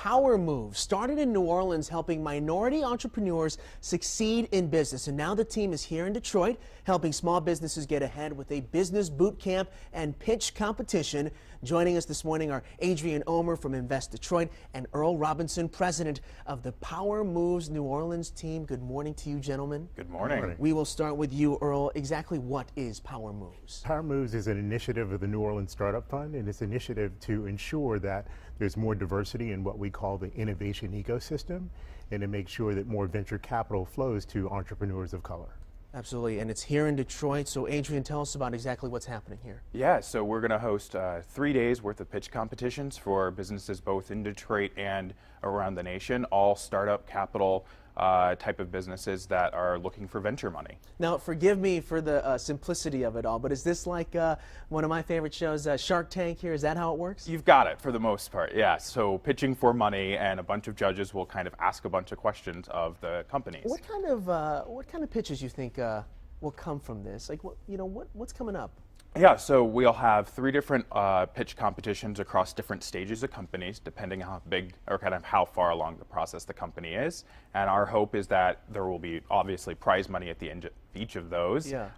Power Moves started in New Orleans, helping minority entrepreneurs succeed in business. And now the team is here in Detroit, helping small businesses get ahead with a business boot camp and pitch competition. Joining us this morning are Adrian Omer from Invest Detroit and Earl Robinson, president of the Power Moves New Orleans team. Good morning to you, gentlemen. Good morning. We will start with you, Earl. Exactly what is Power Moves? Power Moves is an initiative of the New Orleans Startup Fund, and it's an initiative to ensure that there's more diversity in what we call the innovation ecosystem, and to make sure that more venture capital flows to entrepreneurs of color. Absolutely, and it's here in Detroit. So Adrian, tell us about exactly what's happening here. Yeah, so we're going to host 3 days worth of pitch competitions for businesses both in Detroit and around the nation, all startup capital type of businesses that are looking for venture money. Now, forgive me for the simplicity of it all, but is this like one of my favorite shows, Shark Tank here? Is that how it works? You've got it for the most part, yeah. So pitching for money, and a bunch of judges will kind of ask a bunch of questions of the companies. What kind of pitches you think will come from this? Like, what's coming up? Yeah, so we'll have 3 different pitch competitions across different stages of companies, depending on how big or kind of how far along the process the company is. And our hope is that there will be obviously prize money at the end of each of those, yeah.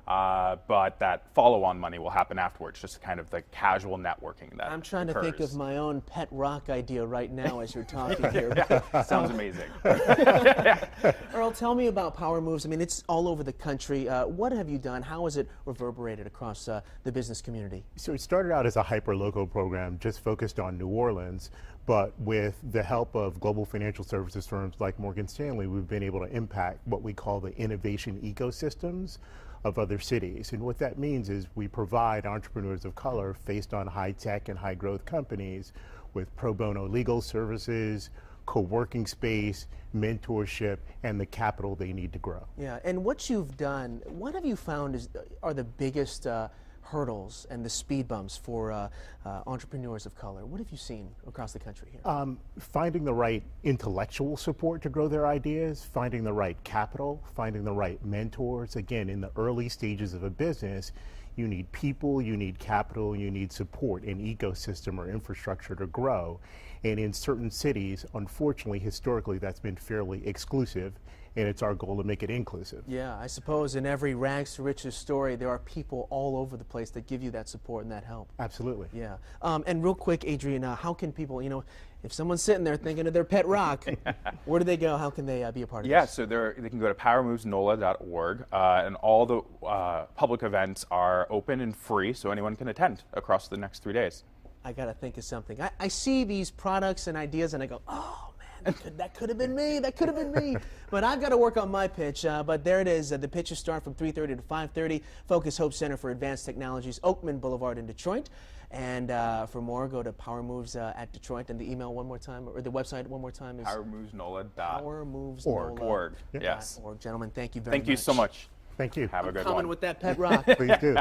But that follow-on money will happen afterwards, just kind of the casual networking that I'm trying occurs. to think of my own pet rock idea right now as you're talking here. Sounds amazing. Earl, tell me about Power Moves. I mean, it's all over the country. What have you done? How has it reverberated across the business community? So it started out as a hyper-local program just focused on New Orleans, but with the help of global financial services firms like Morgan Stanley, we've been able to impact what we call the innovation ecosystems of other cities. And what that means is we provide entrepreneurs of color based on high-tech and high-growth companies with pro bono legal services, co-working space, mentorship, and the capital they need to grow. Yeah, and what you've done, what have you found are the biggest hurdles and the speed bumps for entrepreneurs of color? What have you seen across the country here? Finding the right intellectual support to grow their ideas, finding the right capital, finding the right mentors. Again, in the early stages of a business, you need people, you need capital, you need support, an ecosystem or infrastructure to grow. And in certain cities, unfortunately, historically, that's been fairly exclusive, and it's our goal to make it inclusive. Yeah, I suppose in every rags to riches story, there are people all over the place that give you that support and that help. Absolutely. Yeah. And real quick, Adrian, how can people, if someone's sitting there thinking of their pet rock, where do they go? How can they be a part of this? Yeah, so they can go to powermovesnola.org, and all the public events are open and free, so anyone can attend across the next 3 days. I got to think of something. I see these products and ideas and I go, oh man, that could have been me. That could have been me. But I've got to work on my pitch. But there it is. The pitches start from 3:30 to 5:30. Focus Hope Center for Advanced Technologies, Oakman Boulevard in Detroit. And for more, go to Power Moves at Detroit, and the email one more time, or the website one more time is powermovesnola.org. Yes. Gentlemen, thank you very much. Thank you so much. Thank you. Have a good one. Coming with that pet rock. Please do.